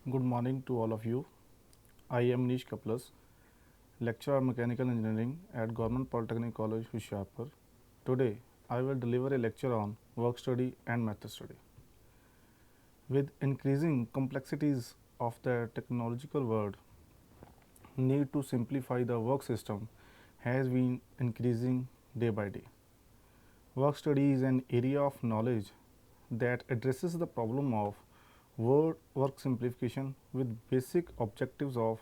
Good morning to all of you. I am Munish, lecturer of Mechanical Engineering at Government Polytechnic College, Hoshiarpur. Today, I will deliver a lecture on work study and method study. With increasing complexities of the technological world, need to simplify the work system has been increasing day by day. Work study is an area of knowledge that addresses the problem of work simplification with basic objectives of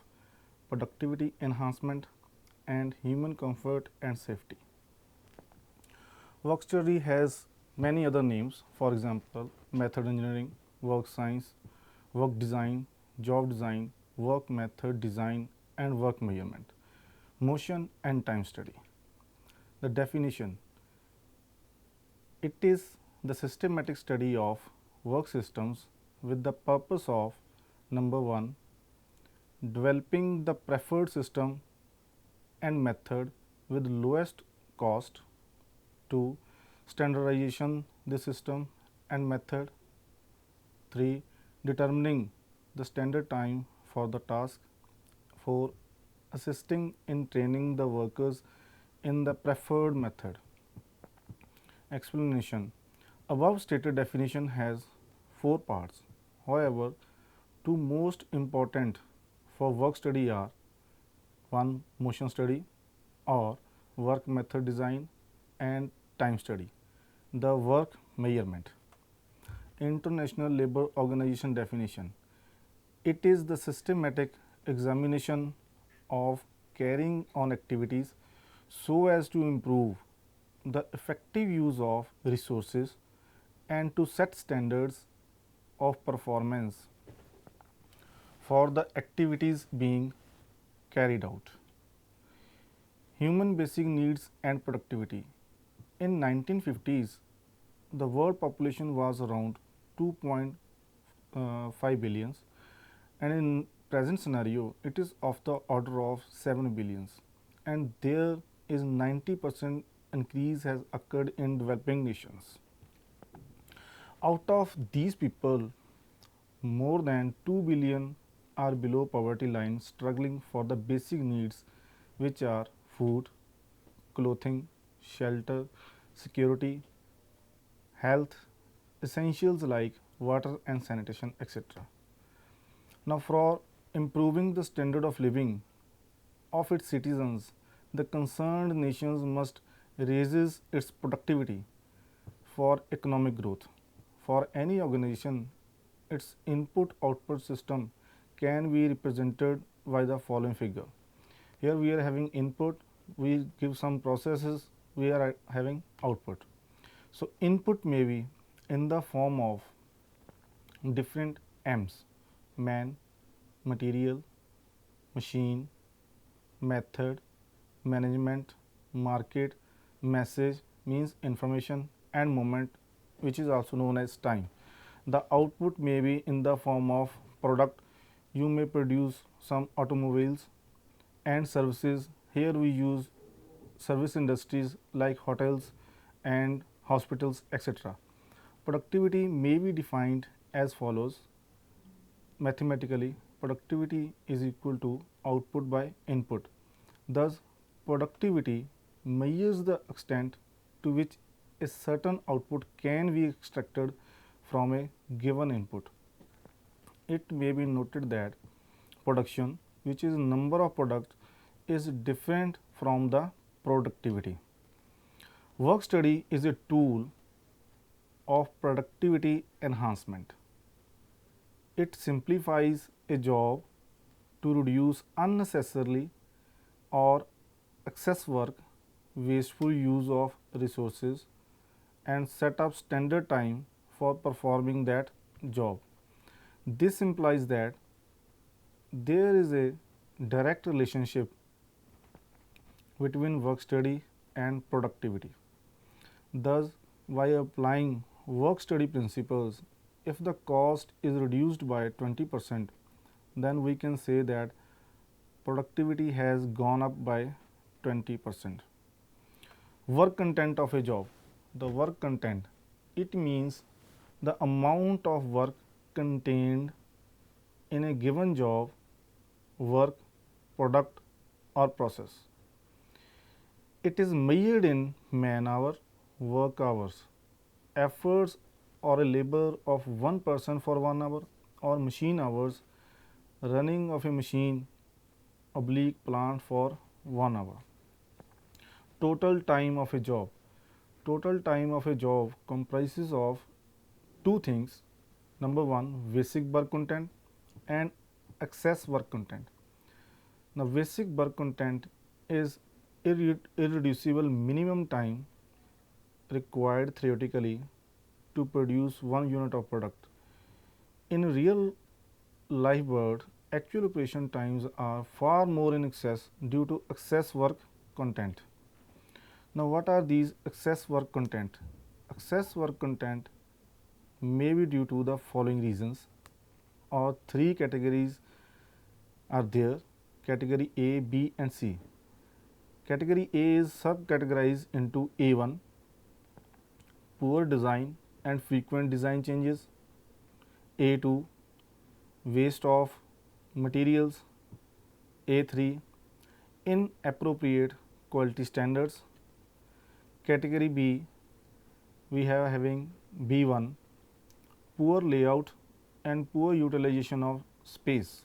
productivity enhancement and human comfort and safety. Work study has many other names, for example, method engineering, work science, work design, job design, work method design, and work measurement, motion and time study. The definition: it is the systematic study of work systems with the purpose of number 1, developing the preferred system and method with lowest cost. 2, standardization the system and method. 3, determining the standard time for the task. 4, assisting in training the workers in the preferred method. Explanation: above stated definition has 4 parts. However, two most important for work study are: 1, motion study or work method design, and time study, the work measurement. International Labour Organization definition: it is the systematic examination of carrying on activities so as to improve the effective use of resources and to set standards of performance for the activities being carried out. Human basic needs and productivity. In 1950s, the world population was around 2.5 billions, and in present scenario it is of the order of 7 billions, and there is 90% increase has occurred in developing nations. Out of these people, more than 2 billion are below poverty line, struggling for the basic needs, which are food, clothing, shelter, security, health, essentials like water and sanitation, etc. Now, for improving the standard of living of its citizens, the concerned nations must raises its productivity for economic growth. For any organization, its input-output system can be represented by the following figure. Here we are having input, we give some processes, we are having output. So, input may be in the form of different M's: man, material, machine, method, management, market, message means information, and moment, which is also known as time. The output may be in the form of product. You may produce some automobiles and services. Here we use service industries like hotels and hospitals, etc. Productivity may be defined as follows: mathematically, productivity is equal to output by input. Thus, productivity measures the extent to which a certain output can be extracted from a given input. It may be noted that production, which is number of products, is different from the productivity. Work study is a tool of productivity enhancement. It simplifies a job to reduce unnecessarily or excess work, wasteful use of resources, and set up standard time for performing that job. This implies that there is a direct relationship between work study and productivity. Thus, by applying work study principles, if the cost is reduced by 20%, then we can say that productivity has gone up by 20%. Work content of a job. The work content, it means the amount of work contained in a given job, work, product, or process. It is measured in man hour, work hours, efforts or a labor of one person for 1 hour, or machine hours, running of a machine oblique plant for 1 hour. Total time of a job. Total time of a job comprises of two things. Number one, basic work content and excess work content. Now, basic work content is irreducible minimum time required theoretically to produce 1 unit of product. In real life world, actual operation times are far more in excess due to excess work content. Now, what are these excess work content? Excess work content may be due to the following reasons, or three categories are there: category A, B, and C. Category A is subcategorized into A1, poor design and frequent design changes; A2, waste of materials; A3, inappropriate quality standards. Category B, we have having B1, poor layout and poor utilization of space;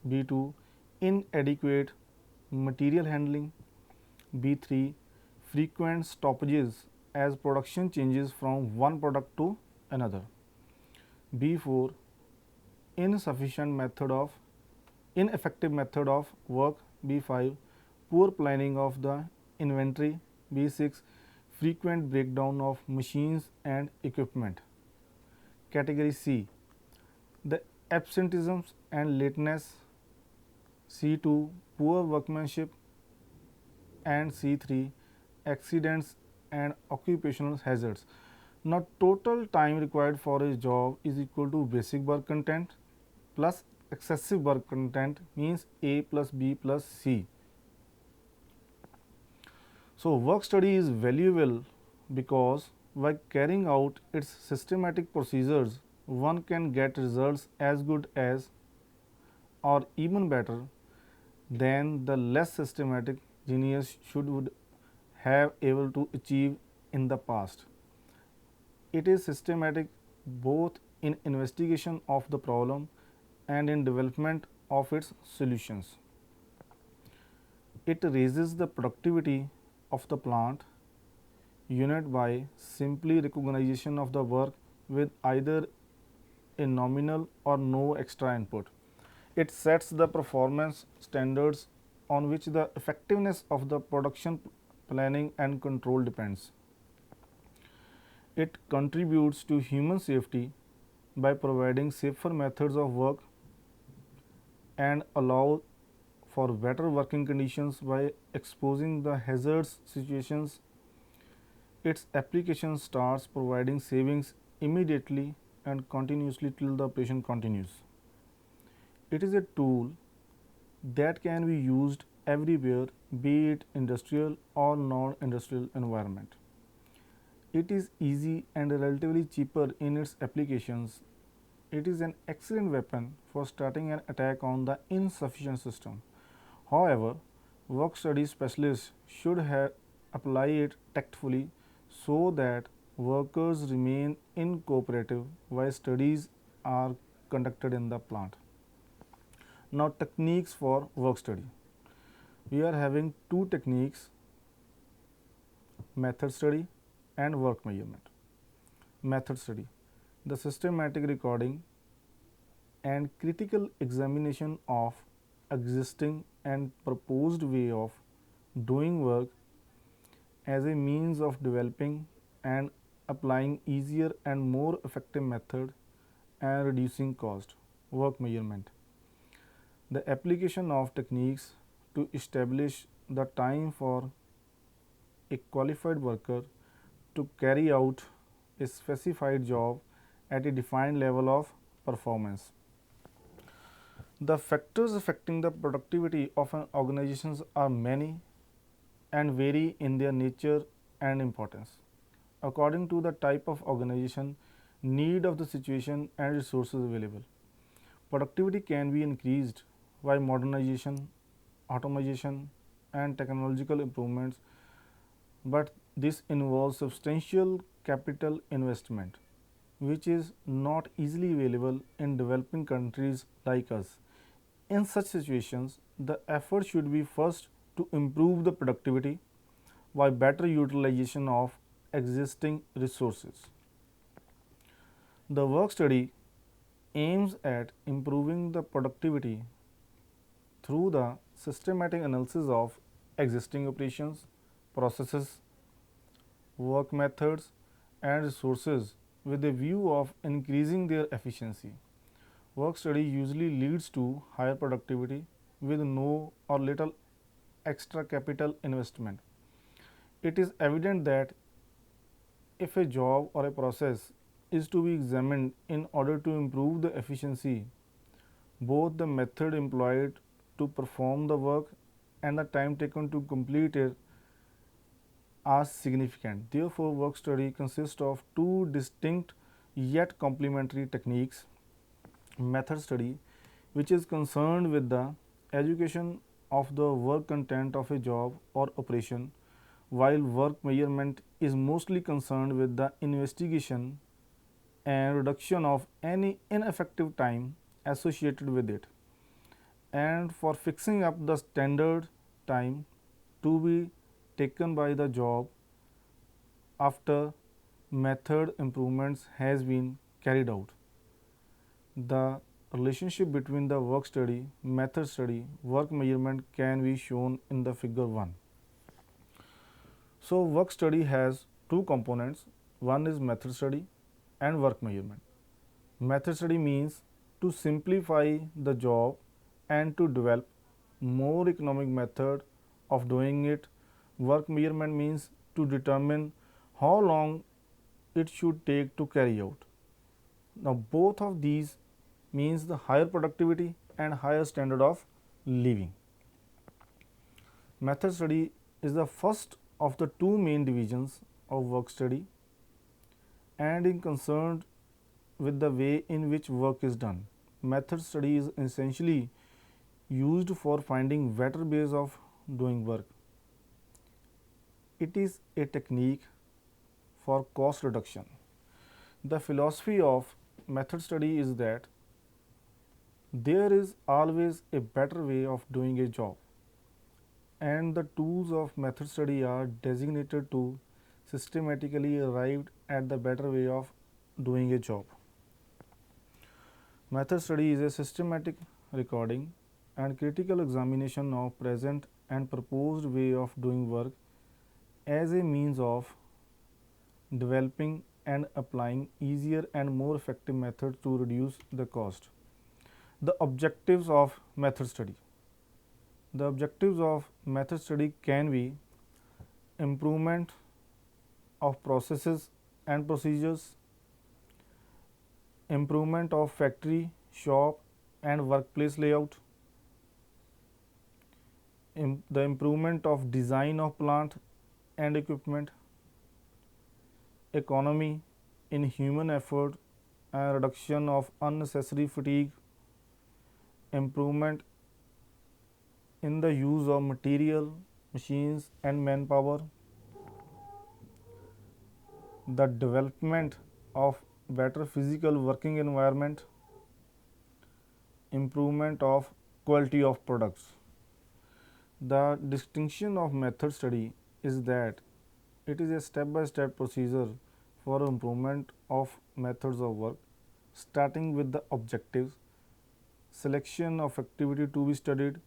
B2, inadequate material handling; B3, frequent stoppages as production changes from one product to another; B4, insufficient method of ineffective method of work; B5, poor planning of the inventory; B6, frequent breakdown of machines and equipment. Category C, the absenteeism and lateness; C2, poor workmanship; and C3, accidents and occupational hazards. Now, total time required for a job is equal to basic work content plus excessive work content, means A plus B plus C. So, work study is valuable because by carrying out its systematic procedures, one can get results as good as or even better than the less systematic genius would have able to achieve in the past. It is systematic both in investigation of the problem and in development of its solutions. It raises the productivity of the plant unit by simply recognition of the work with either a nominal or no extra input. It sets the performance standards on which the effectiveness of the production planning and control depends. It contributes to human safety by providing safer methods of work and allow for better working conditions by exposing the hazards situations. Its application starts providing savings immediately and continuously till the operation continues. It is a tool that can be used everywhere, be it industrial or non-industrial environment. It is easy and relatively cheaper in its applications. It is an excellent weapon for starting an attack on the insufficient system. However, work study specialists should apply it tactfully so that workers remain incooperative while studies are conducted in the plant. Now, techniques for work study. We are having two techniques: method study and work measurement. Method study, the systematic recording and critical examination of existing and proposed way of doing work as a means of developing and applying easier and more effective method and reducing cost. Work measurement, the application of techniques to establish the time for a qualified worker to carry out a specified job at a defined level of performance. The factors affecting the productivity of an organization are many and vary in their nature and importance according to the type of organization, need of the situation, and resources available. Productivity can be increased by modernization, automation, and technological improvements, but this involves substantial capital investment, which is not easily available in developing countries like us. In such situations, the effort should be first to improve the productivity by better utilization of existing resources. The work study aims at improving the productivity through the systematic analysis of existing operations, processes, work methods, and resources with a view of increasing their efficiency. Work study usually leads to higher productivity with no or little extra capital investment. It is evident that if a job or a process is to be examined in order to improve the efficiency, both the method employed to perform the work and the time taken to complete it are significant. Therefore, work study consists of two distinct yet complementary techniques: method study, which is concerned with the education of the work content of a job or operation, while work measurement is mostly concerned with the investigation and reduction of any ineffective time associated with it, and for fixing up the standard time to be taken by the job after method improvements has been carried out. The relationship between the work study, method study, work measurement can be shown in the figure 1. So, work study has two components. One is method study and work measurement. Method study means to simplify the job and to develop more economic method of doing it. Work measurement means to determine how long it should take to carry out. Now, both of these means the higher productivity and higher standard of living. Method study is the first of the two main divisions of work study and is concerned with the way in which work is done. Method study is essentially used for finding better ways of doing work. It is a technique for cost reduction. The philosophy of method study is that there is always a better way of doing a job, and the tools of method study are designated to systematically arrive at the better way of doing a job. Method study is a systematic recording and critical examination of present and proposed way of doing work as a means of developing and applying easier and more effective methods to reduce the cost. The objectives of method study. The objectives of method study can be improvement of processes and procedures, improvement of factory, shop and workplace layout, the improvement of design of plant and equipment, economy in human effort and reduction of unnecessary fatigue, improvement in the use of material, machines and manpower, the development of better physical working environment, improvement of quality of products. The distinction of method study is that it is a step-by-step procedure for improvement of methods of work, starting with the objectives, selection of activity to be studied.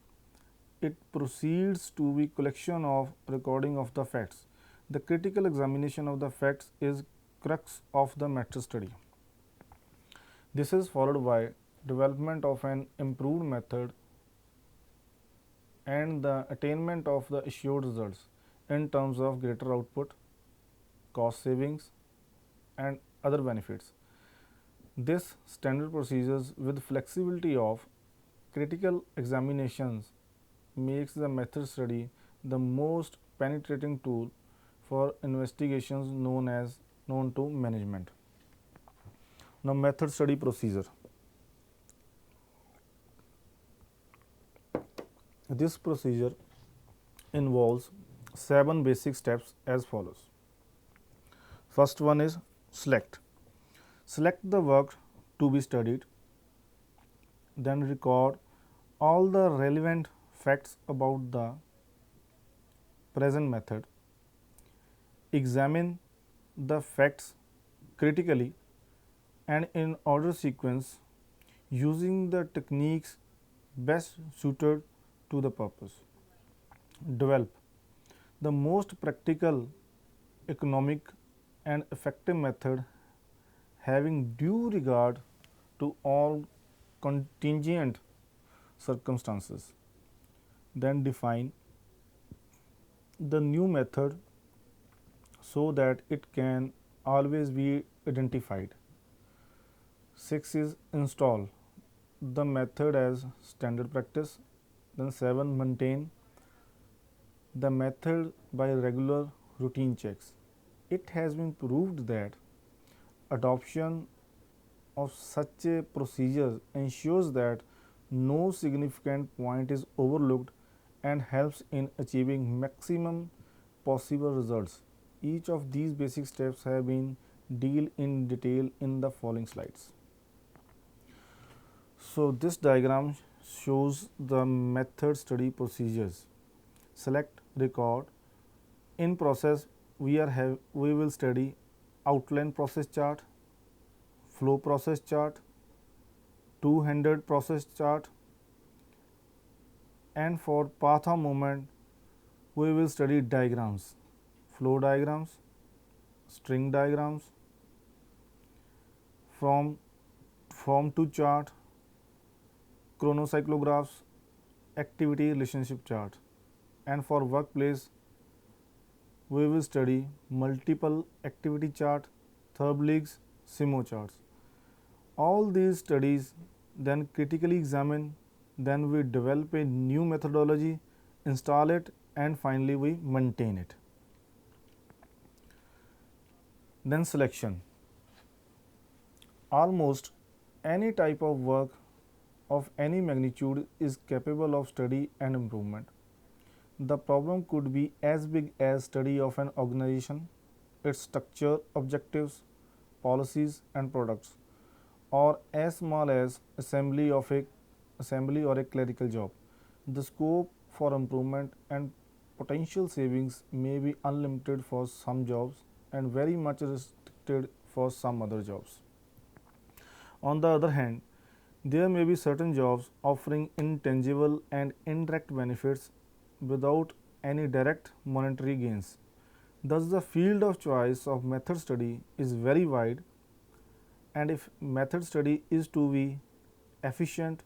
It proceeds to be collection of recording of the facts. The critical examination of the facts is crux of the method study. This is followed by development of an improved method and the attainment of the assured results in terms of greater output, cost savings and other benefits. This standard procedures with flexibility of critical examinations makes the method study the most penetrating tool for investigations known to management. Now, method study procedure. This procedure involves 7 basic steps as follows. First one is select. Select the work to be studied, then record all the relevant facts about the present method. Examine the facts critically and in order sequence using the techniques best suited to the purpose. Develop the most practical, economic, and effective method having due regard to all contingent circumstances. Then define the new method so that it can always be identified. 6 is install the method as standard practice. Then 7 maintain the method by regular routine checks. It has been proved that adoption of such a procedure ensures that no significant point is overlooked and helps in achieving maximum possible results. Each of these basic steps have been dealt in detail in the following slides. So this diagram shows the method study procedures. Select, record. In process, we will study outline process chart, flow process chart, two-handed process chart, and for path of movement, we will study diagrams, flow diagrams, string diagrams, from form to chart, chronocyclographs, activity relationship chart, and for workplace, we will study multiple activity chart, third leagues, SIMO charts. All these studies then critically examine, then we develop a new methodology, install it, and finally we maintain it. Then selection. Almost any type of work of any magnitude is capable of study and improvement. The problem could be as big as study of an organization, its structure, objectives, policies and products, or as small as assembly or a clerical job. The scope for improvement and potential savings may be unlimited for some jobs and very much restricted for some other jobs. On the other hand, there may be certain jobs offering intangible and indirect benefits without any direct monetary gains. Thus, the field of choice of method study is very wide, and if method study is to be efficient,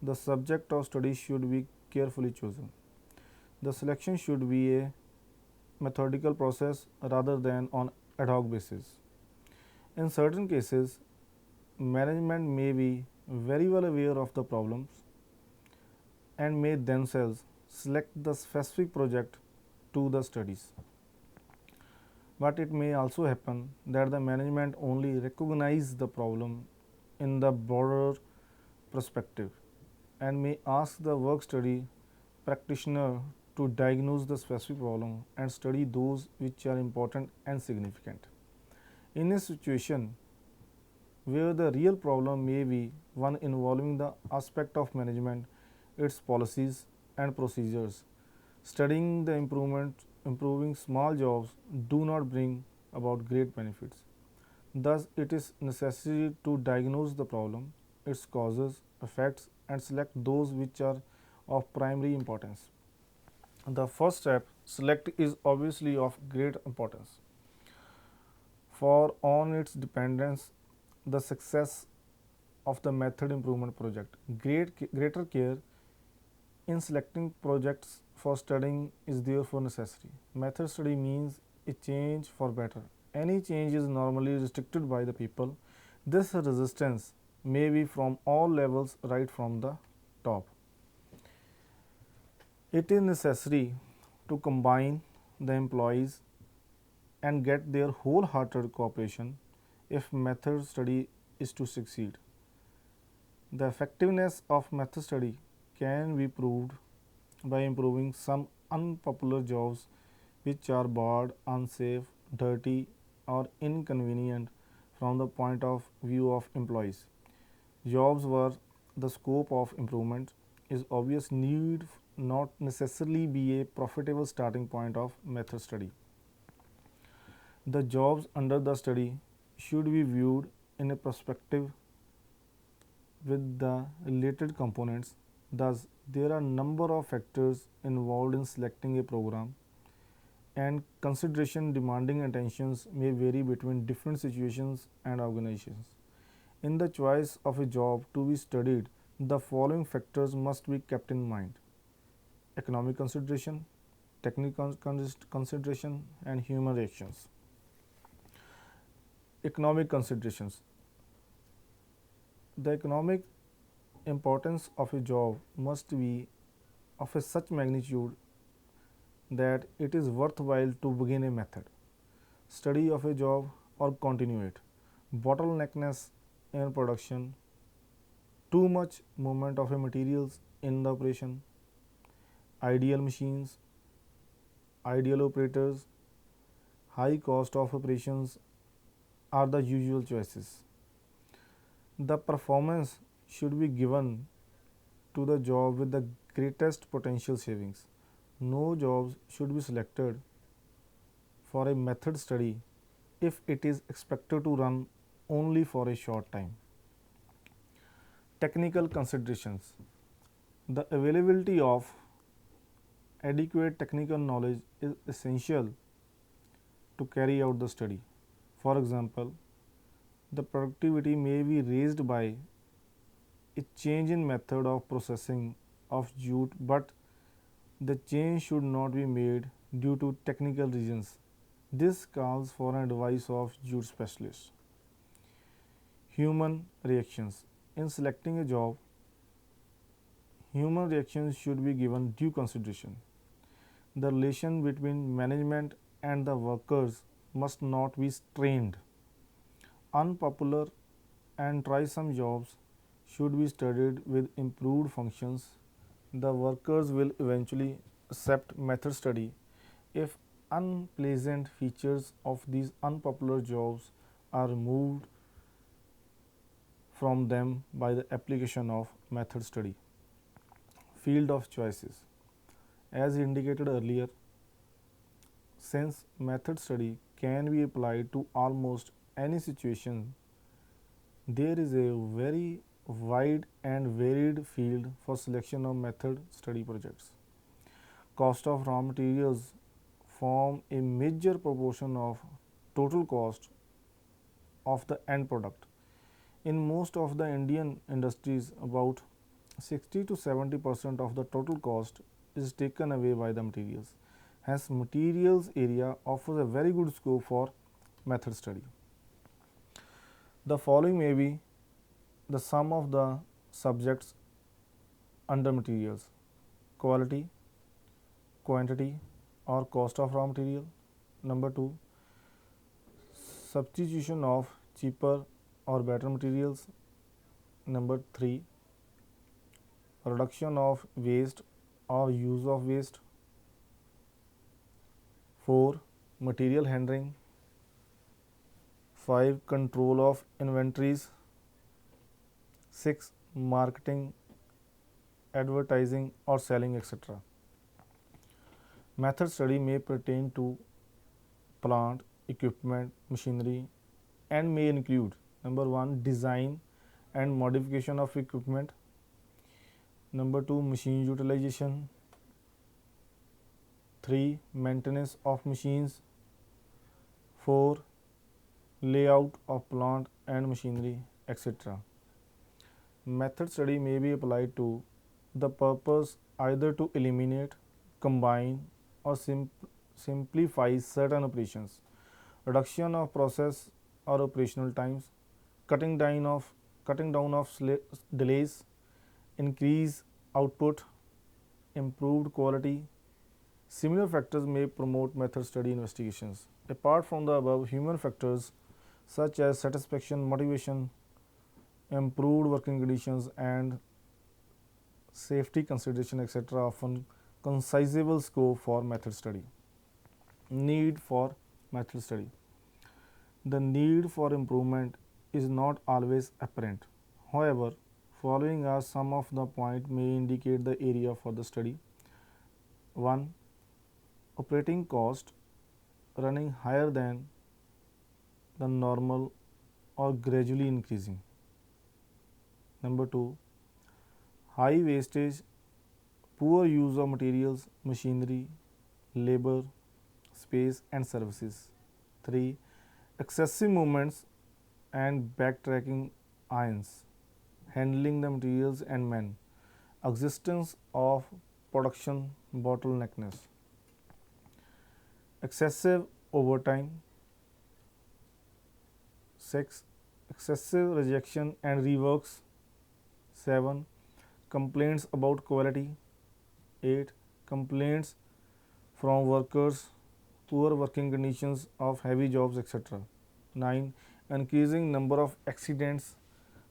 the subject of study should be carefully chosen. The selection should be a methodical process rather than on ad hoc basis. In certain cases, management may be very well aware of the problems and may themselves select the specific project to the studies. But it may also happen that the management only recognize the problem in the broader perspective and may ask the work study practitioner to diagnose the specific problem and study those which are important and significant. In a situation where the real problem may be one involving the aspect of management, its policies and procedures, studying the improving small jobs do not bring about great benefits. Thus, it is necessary to diagnose the problem, its causes, effects, and select those which are of primary importance. The first step, select, is obviously of great importance, for on its dependence the success of the method improvement project. Greater care in selecting projects for studying is therefore necessary. Method study means a change for better. Any change is normally restricted by the people. This resistance may be from all levels right from the top. It is necessary to combine the employees and get their wholehearted cooperation if method study is to succeed. The effectiveness of method study can be proved by improving some unpopular jobs which are bored, unsafe, dirty, or inconvenient from the point of view of employees. Jobs where the scope of improvement is obvious need not necessarily be a profitable starting point of method study. The jobs under the study should be viewed in a perspective with the related components. Thus, there are a number of factors involved in selecting a program, and consideration demanding attentions may vary between different situations and organizations. In the choice of a job to be studied, the following factors must be kept in mind: economic consideration, technical consideration, and human reactions. Economic considerations. The economic importance of a job must be of a such magnitude that it is worthwhile to begin a method study of a job or continue it. Bottleneckness in production, too much movement of a materials in the operation, ideal machines, ideal operators, high cost of operations are the usual choices. The performance should be given to the job with the greatest potential savings. No jobs should be selected for a method study if it is expected to run only for a short time. Technical considerations. The availability of adequate technical knowledge is essential to carry out the study. For example, the productivity may be raised by a change in method of processing of jute, but the change should not be made due to technical reasons. This calls for an advice of jute specialists. Human reactions. In selecting a job, human reactions should be given due consideration. The relation between management and the workers must not be strained. Unpopular and try-some jobs should be studied with improved functions. The workers will eventually accept method study if unpleasant features of these unpopular jobs are removed from them by the application of method study. Field of choices. As indicated earlier, since method study can be applied to almost any situation, there is a very wide and varied field for selection of method study projects. Cost of raw materials form a major proportion of total cost of the end product. In most of the Indian industries, about 60 to 70% of the total cost is taken away by the materials. Hence, materials area offers a very good scope for method study. The following may be the sum of the subjects under materials: quality, quantity, or cost of raw material. Number 2, substitution of cheaper or better materials. Number 3, reduction of waste or use of waste. 4, material handling. 5, control of inventories. 6, marketing, advertising or selling, etc. Method study may pertain to plant, equipment, machinery, and may include: number 1, design and modification of equipment. Number 2, machine utilization. 3, maintenance of machines. 4, layout of plant and machinery, etc. Method study may be applied to the purpose either to eliminate, combine, or simplify certain operations, reduction of process or operational times, cutting down of delays, increase output, improved quality. Similar factors may promote method study investigations. Apart from the above, human factors such as satisfaction, motivation, improved working conditions, and safety consideration, etc., often conceivable scope for method study. Need for method study. The need for improvement is not always apparent. However, following are some of the points may indicate the area for the study. 1. Operating cost running higher than the normal or gradually increasing. Number 2. High wastage, poor use of materials, machinery, labor, space and services. 3. Excessive movements and backtracking irons, handling the materials and men, existence of production bottleneckness, excessive overtime. 6. Excessive rejection and reworks. 7. Complaints about quality. 8. Complaints from workers, poor working conditions of heavy jobs, etc. 9. Increasing number of accidents,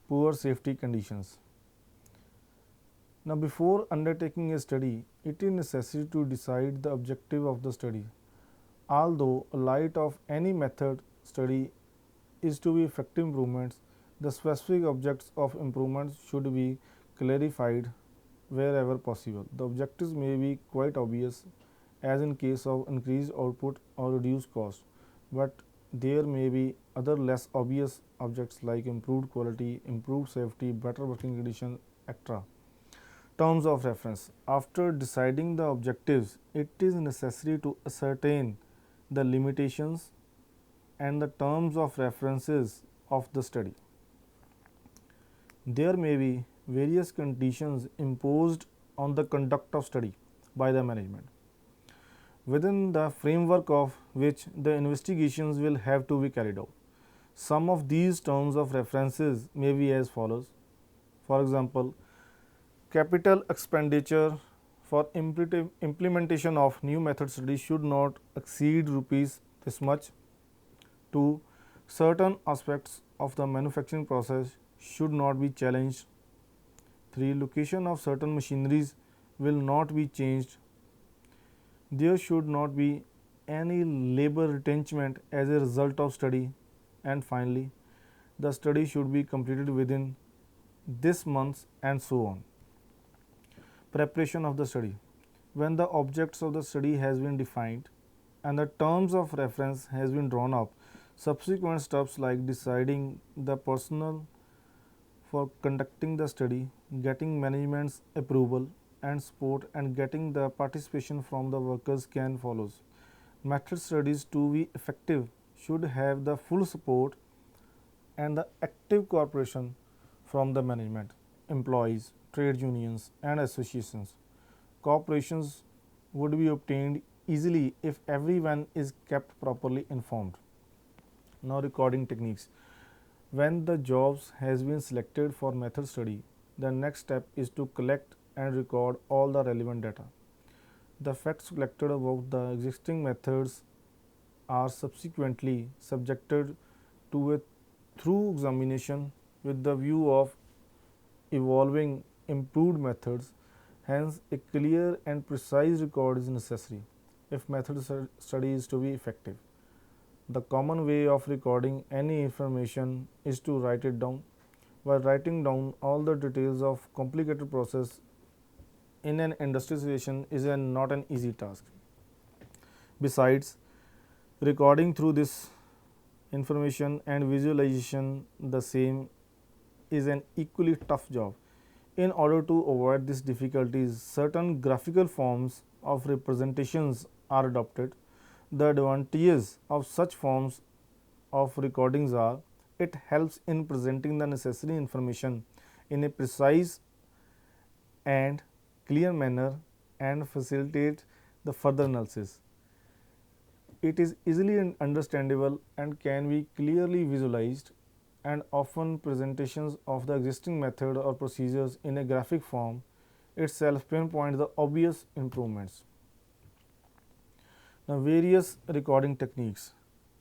poor safety conditions. Now, before undertaking a study, it is necessary to decide the objective of the study. Although a light of any method study is to be effective improvements, the specific objects of improvements should be clarified wherever possible. The objectives may be quite obvious, as in case of increased output or reduced cost, but there may be other less obvious objects like improved quality, improved safety, better working conditions, etc. Terms of reference. After deciding the objectives, it is necessary to ascertain the limitations and the terms of references of the study. There may be various conditions imposed on the conduct of study by the management, within the framework of which the investigations will have to be carried out. Some of these terms of references may be as follows. For example, capital expenditure for implementation of new method study should not exceed rupees this much. 2. Certain aspects of the manufacturing process should not be challenged. 3. Location of certain machineries will not be changed. There should not be any labor retrenchment as a result of study. And finally, the study should be completed within this month and so on. Preparation of the study. When the objects of the study has been defined and the terms of reference has been drawn up, subsequent steps like deciding the personnel for conducting the study, getting management's approval and support, and getting the participation from the workers can follow. Method studies to be effective should have the full support and the active cooperation from the management, employees, trade unions and associations. Cooperations would be obtained easily if everyone is kept properly informed. Now, recording techniques. When the jobs has been selected for method study, the next step is to collect and record all the relevant data. The facts collected about the existing methods are subsequently subjected to a thorough examination with the view of evolving improved methods. Hence, a clear and precise record is necessary if method study is to be effective. The common way of recording any information is to write it down. By writing down all the details of complicated process in an industry situation is not an easy task. Besides, recording through this information and visualization the same is an equally tough job. In order to avoid these difficulties, certain graphical forms of representations are adopted. The advantages of such forms of recordings are: it helps in presenting the necessary information in a precise and clear manner and facilitate the further analysis. It is easily understandable and can be clearly visualized, and often presentations of the existing method or procedures in a graphic form itself pinpoint the obvious improvements. Now, various recording techniques: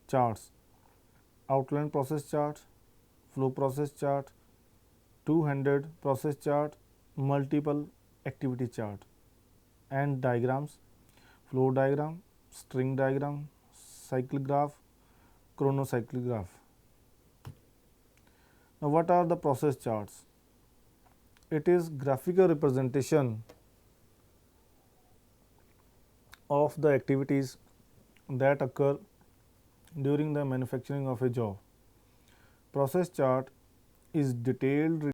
charts, outline process chart, flow process chart, two-handed process chart, multiple activity chart, and diagrams: flow diagram, string diagram, cycle graph, chronocycle graph. Now, what are the process charts? It is graphical representation of the activities that occur during the manufacturing of a job. Process chart is detailed